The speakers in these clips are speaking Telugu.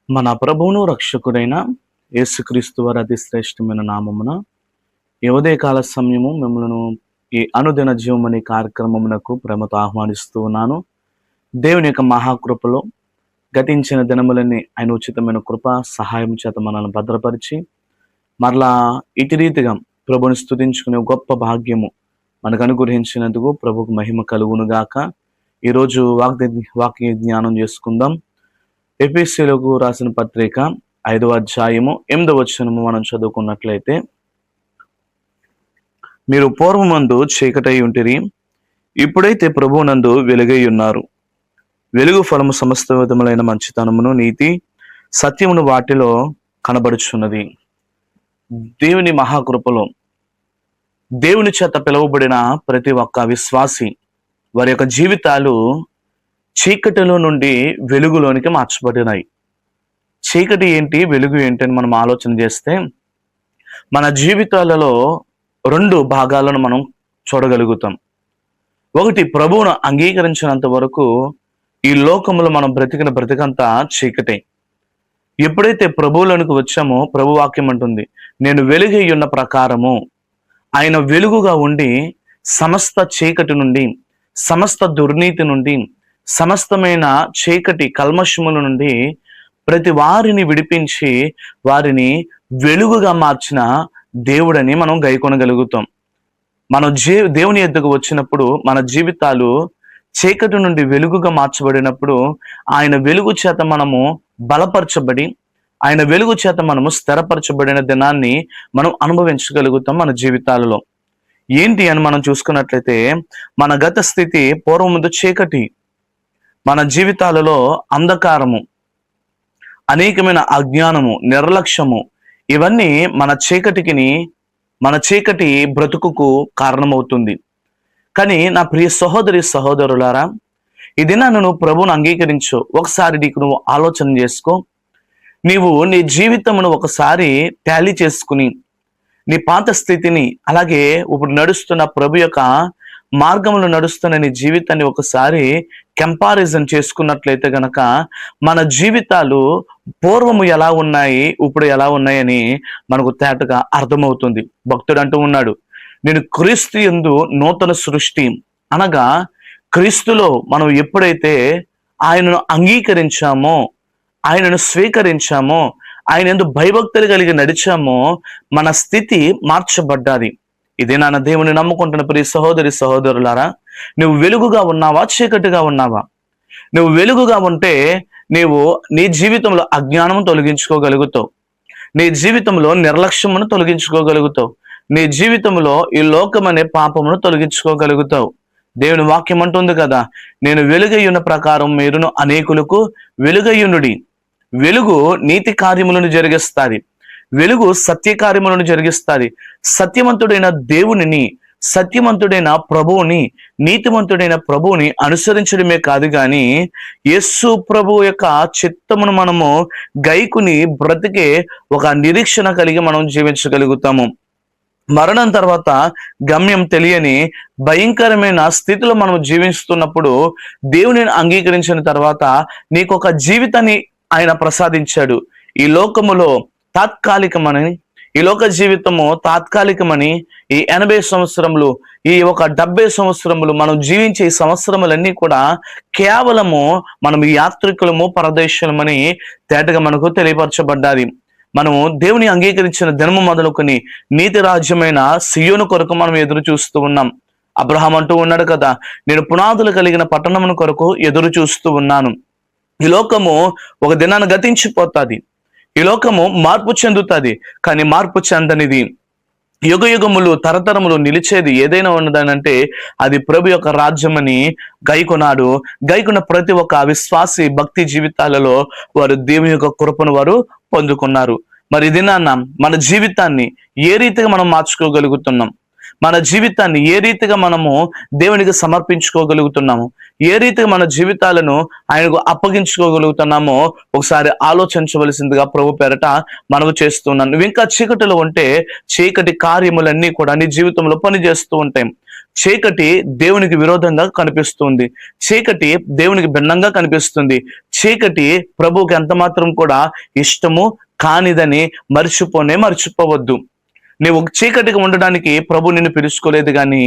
మన ప్రభువును రక్షకుడైన యేసుక్రీస్తు వారి అతి శ్రేష్టమైన నామమున ఈ ఉదయకాల సమయము మిమ్మల్ని ఈ అనుదిన జీవమని కార్యక్రమమునకు ప్రేమతో ఆహ్వానిస్తూ ఉన్నాను. దేవుని యొక్క మహాకృపలో గతించిన దినములన్నీ ఆయన ఉచితమైన కృప సహాయం చేత మనల్ని భద్రపరిచి మరలా ఇటు రీతిగా ప్రభుని స్తుతించుకునే గొప్ప భాగ్యము మనకు అనుగ్రహించినందుకు ప్రభుకు మహిమ కలుగునుగాక. ఈరోజు వాక్య జ్ఞానం చేసుకుందాం. ఎఫెసీయులకు రాసిన పత్రిక 5వ అధ్యాయము 8వ వచనము మనం చదువుకున్నట్లయితే, మీరు పూర్వమందు చీకటై ఉంటిరి, ఇప్పుడైతే ప్రభువునందు వెలుగై ఉన్నారు. వెలుగు ఫలము సమస్త విధములైన మంచితనమును, నీతి, సత్యమును వాటిలో కనబడుచున్నది. దేవుని మహాకృపలో దేవుని చేత పిలువబడిన ప్రతి ఒక్క విశ్వాసి వారి యొక్క జీవితాలు చీకటిలో నుండి వెలుగులోనికి మార్చబడినాయి. చీకటి ఏంటి, వెలుగు ఏంటి అని మనం ఆలోచన చేస్తే మన జీవితాలలో 2 భాగాలను మనం చూడగలుగుతాం. ఒకటి, ప్రభువును అంగీకరించినంత వరకు ఈ లోకంలో మనం బ్రతికిన బ్రతికంతా చీకటే. ఎప్పుడైతే ప్రభువులోనికి వచ్చామో ప్రభు వాక్యం అంటుంది, నేను వెలుగై ఉన్న ప్రకారము ఆయన వెలుగుగా ఉండి సమస్త చీకటి నుండి, సమస్త దుర్నీతి నుండి, సమస్తమైన చీకటి కల్మషముల నుండి ప్రతి వారిని విడిపించి వారిని వెలుగుగా మార్చిన దేవుడని మనం గైకొనగలుగుతాం. మనం దేవుని యొద్దకు వచ్చినప్పుడు మన జీవితాలు చీకటి నుండి వెలుగుగా మార్చబడినప్పుడు ఆయన వెలుగు చేత మనము బలపరచబడి, ఆయన వెలుగు చేత మనము స్థిరపరచబడిన దినాన్ని మనం అనుభవించగలుగుతాం మన జీవితాలలో. ఏంటి అని మనం చూసుకున్నట్లయితే, మన గత స్థితి పూర్వముందు చీకటి, మన జీవితాలలో అంధకారము, అనేకమైన అజ్ఞానము, నిర్లక్ష్యము, ఇవన్నీ మన చీకటి బ్రతుకుకు కారణమవుతుంది. కానీ నా ప్రియ సహోదరి సహోదరులారా, ఈ దినాన్ని నువ్వు ప్రభువును అంగీకరించు. ఒకసారి నీకు నువ్వు ఆలోచన చేసుకో. నీవు నీ జీవితమును ఒకసారి టాలీ చేసుకుని నీ పాత స్థితిని, అలాగే ఇప్పుడు నడుస్తున్న ప్రభు యొక్క మార్గంలో నడుస్తున్న నీ జీవితాన్ని ఒకసారి కంపారిజన్ చేసుకున్నట్లయితే గనక మన జీవితాలు పూర్వము ఎలా ఉన్నాయి, ఇప్పుడు ఎలా ఉన్నాయని మనకు తేటగా అర్థమవుతుంది. భక్తుడు అంటూ ఉన్నాడు, నేను క్రీస్తు యందు నూతన సృష్టి. అనగా క్రీస్తులో మనం ఎప్పుడైతే ఆయనను అంగీకరించామో, ఆయనను స్వీకరించామో, ఆయన యందు భయభక్తులు కలిగి నడిచామో మన స్థితి మార్చబడ్డాది. ఇదే నాన్న దేవుని నమ్ముకుంటున్న ప్రియ సహోదరి సహోదరులారా, నువ్వు వెలుగుగా ఉన్నావా, చీకటిగా ఉన్నావా? నువ్వు వెలుగుగా ఉంటే నీవు నీ జీవితంలో అజ్ఞానము తొలగించుకోగలుగుతావు, నీ జీవితంలో నిర్లక్ష్యమును తొలగించుకోగలుగుతావు, నీ జీవితంలో ఈ లోకమనే పాపమును తొలగించుకోగలుగుతావు. దేవుని వాక్యం అంటుంది కదా, నేను వెలుగై ఉన్న ప్రకారం మీరును అనేకులకు వెలుగయ్యునుడి. వెలుగు నీతి కార్యములను జరిగిస్తుంది, వెలుగు సత్య కార్యములను జరిగిస్తుంది. సత్యవంతుడైన దేవునిని, సత్యవంతుడైన ప్రభువుని, నీతిమంతుడైన ప్రభువుని అనుసరించడమే కాదు కానీ యేసు ప్రభు యొక్క చిత్తమును మనము గైకుని బ్రతికే ఒక నిరీక్షణ కలిగి మనం జీవించగలుగుతాము. మరణం తర్వాత గమ్యం తెలియని భయంకరమైన స్థితిలో మనం జీవిస్తున్నప్పుడు దేవునిని అంగీకరించిన తర్వాత నీకు ఒక జీవితాన్ని ఆయన ప్రసాదించాడు. ఈ లోకములో తాత్కాలికమని, ఈ లోక జీవితము తాత్కాలికమని, ఈ 80 సంవత్సరములు, ఈ 70 సంవత్సరములు మనం జీవించే ఈ సంవత్సరములన్నీ కూడా కేవలము మనం యాత్రికులము, పరదేశులమని తేటగా మనకు తెలియపరచబడ్డాది. మనము దేవుని అంగీకరించిన దినము మొదలుకొని నీతి రాజ్యమైన సియోను కొరకు మనం ఎదురు చూస్తూ ఉన్నాం. అబ్రహాం అంటూ ఉన్నాడు కదా, నేను పునాదులు కలిగిన పట్టణమును కొరకు ఎదురు చూస్తూ ఉన్నాను. ఈ లోకము ఒక దినాన్ని గతించిపోతుంది, ఈ లోకము మార్పు చెందుతుంది. కానీ మార్పు చెందనిది, యుగ యుగములు తరతరములు నిలిచేది ఏదైనా ఉన్నదనంటే అది ప్రభు యొక్క రాజ్యమని గైకొన్న ప్రతి ఒక్క విశ్వాసి భక్తి జీవితాలలో వారు దేవుని యొక్క కృపను వారు పొందుకున్నారు. మరి దినాన్న మన జీవితాన్ని ఏ రీతిగా మనం మార్చుకోగలుగుతున్నాం, మన జీవితాన్ని ఏ రీతిగా మనము దేవునికి సమర్పించుకోగలుగుతున్నాము, ఏ రీతిగా మన జీవితాలను ఆయనకు అప్పగించుకోగలుగుతున్నామో ఒకసారి ఆలోచించవలసిందిగా ప్రభు పేరట మనము చేస్తున్నాను. నువ్వు ఇంకా చీకటిలో ఉంటే చీకటి కార్యములన్నీ కూడా నీ జీవితంలో పనిచేస్తూ ఉంటాయి. చీకటి దేవునికి విరోధంగా కనిపిస్తుంది. చీకటి దేవునికి భిన్నంగా కనిపిస్తుంది. చీకటి ప్రభువుకి ఎంత మాత్రం కూడా ఇష్టము కానిదని మర్చిపోవద్దు. నీవు చీకటిగా ఉండడానికి ప్రభు నిన్ను పిలుచుకోలేదు, కానీ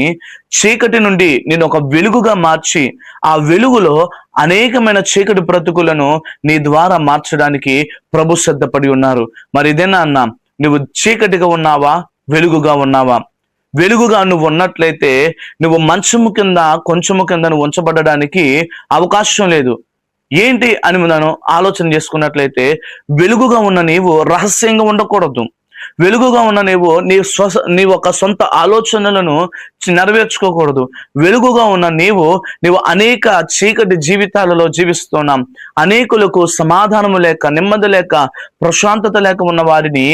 చీకటి నుండి నేను ఒక వెలుగుగా మార్చి ఆ వెలుగులో అనేకమైన చీకటి బ్రతుకులను నీ ద్వారా మార్చడానికి ప్రభు సిద్ధపడి ఉన్నారు. మరి ఇదేనా అన్నా, నువ్వు చీకటిగా ఉన్నావా, వెలుగుగా ఉన్నావా? వెలుగుగా నువ్వు ఉన్నట్లయితే నువ్వు మంచము కింద కొంచెము కింద నువ్వు ఉంచబడడానికి అవకాశం లేదు. ఏంటి అని మనం ఆలోచన చేసుకున్నట్లయితే, వెలుగుగా ఉన్న నీవు రహస్యంగా ఉండకూడదు. వెలుగుగా ఉన్న నీ ఒక సొంత ఆలోచనలను నెరవేర్చుకోకూడదు. వెలుగుగా ఉన్న నీవు అనేక చీకటి జీవితాలలో జీవిస్తున్నాం. అనేకులకు సమాధానము లేక, నెమ్మది లేక, ప్రశాంతత లేక ఉన్న వారిని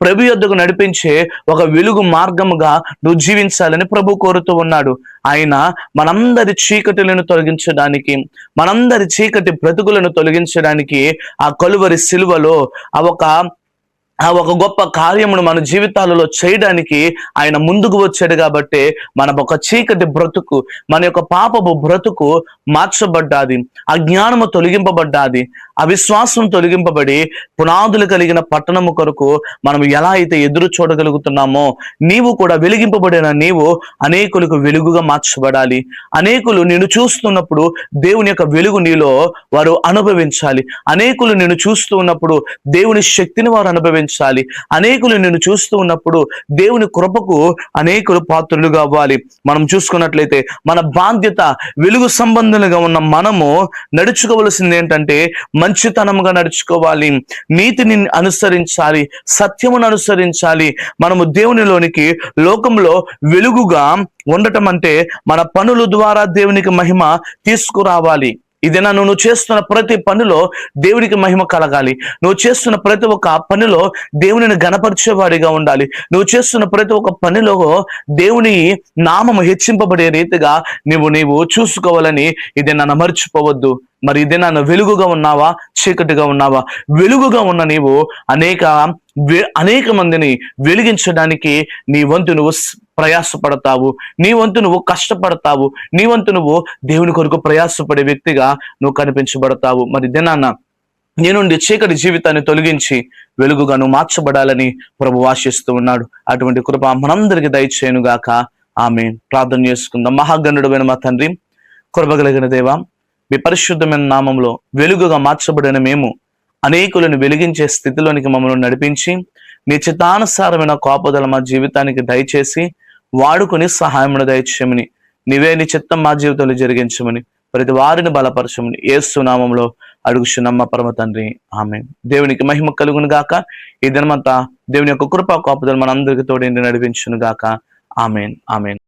ప్రభు యొద్దకు నడిపించే ఒక వెలుగు మార్గముగా నువ్వు జీవించాలని ప్రభు కోరుతూ ఉన్నాడు. ఆయన మనందరి చీకటిలను తొలగించడానికి, మనందరి చీకటి బ్రతుకులను తొలగించడానికి ఆ కలువరి సిలువలో ఆ ఒక గొప్ప కార్యమును మన జీవితాలలో చేయడానికి ఆయన ముందుకు వచ్చాడు. కాబట్టి మన ఒక చీకటి బ్రతుకు, మన యొక్క పాపపు బ్రతుకు మార్చబడ్డాది. అజ్ఞానము తొలగింపబడ్డాది. అవిశ్వాసం తొలగింపబడి పునాదులు కలిగిన పట్టణము కొరకు మనం ఎలా అయితే ఎదురు చూడగలుగుతున్నామో, నీవు కూడా వెలిగింపబడిన నీవు అనేకులకు వెలుగుగా మార్చబడాలి. అనేకులు నిన్ను చూస్తున్నప్పుడు దేవుని యొక్క వెలుగు నీలో వారు అనుభవించాలి. అనేకులు నిన్ను చూస్తూ ఉన్నప్పుడు దేవుని శక్తిని వారు అనుభవించాలి. అనేకులు నిన్ను చూస్తూ ఉన్నప్పుడు దేవుని కృపకు అనేకులు పాత్రులుగా అవ్వాలి. మనం చూసుకున్నట్లయితే మన బాధ్యత, వెలుగు సంబంధులుగా ఉన్న మనము నడుచుకోవలసింది ఏంటంటే మంచితనముగా నడుచుకోవాలి, నీతిని అనుసరించాలి, సత్యమును అనుసరించాలి. మనము దేవునిలోనికి, లోకంలో వెలుగుగా ఉండటం అంటే మన పనుల ద్వారా దేవునికి మహిమ తీసుకురావాలి. ఇదేనా, నువ్వు చేస్తున్న ప్రతి పనిలో దేవునికి మహిమ కలగాలి. నువ్వు చేస్తున్న ప్రతి ఒక్క పనిలో దేవునిని గణపరిచేవాడిగా ఉండాలి. నువ్వు చేస్తున్న ప్రతి ఒక్క పనిలో దేవుని నామము హెచ్చింపబడే రీతిగా నీవు చూసుకోవాలని ఇదేనా మర్చిపోవద్దు. మరి ఇదేనా, వెలుగుగా ఉన్నావా, చీకటిగా ఉన్నావా? వెలుగుగా ఉన్న నీవు అనేక మందిని వెలిగించడానికి నీ వంతు నువ్వు ప్రయాసపడతావు, నీ వంతు నువ్వు కష్టపడతావు, నీ వంతు నువ్వు దేవుని కొరకు ప్రయాసపడే వ్యక్తిగా నువ్వు కనిపించబడతావు. మరి ఇదేనా, నీ నుండి చీకటి జీవితాన్ని తొలగించి వెలుగుగా నువ్వు మార్చబడాలని ప్రభు ఆశిస్తూ ఉన్నాడు. అటువంటి కృప మనందరికి దయచేయును గాక. ఆమేన్. ప్రార్థన చేసుకుందాం. మహాగణుడైన మా తండ్రి, కృప కలిగిన దేవా, మీ పరిశుద్ధమైన నామంలో వెలుగుగా మార్చబడిన మేము అనేకులను వెలిగించే స్థితిలోనికి మమ్మల్ని నడిపించి నీ చిత్తానుసారమైన కాపుదల మా జీవితానికి దయచేసి వాడుకొని సహాయమును దయచేయమని, నీవే నీ చిత్తం మా జీవితంలో జరిగించమని, ప్రతి వారిని బలపరచమని యేసు నామంలో అడుగుచున్నాం మా పరమ తండ్రి. ఆమేన్. దేవునికి మహిమ కలుగును గాక. ఈ దినమంతా దేవుని యొక్క కృపా కాపుదల మనందరికీ తోడేంటి నడిపించును గాక. ఆమేన్. ఆమేన్.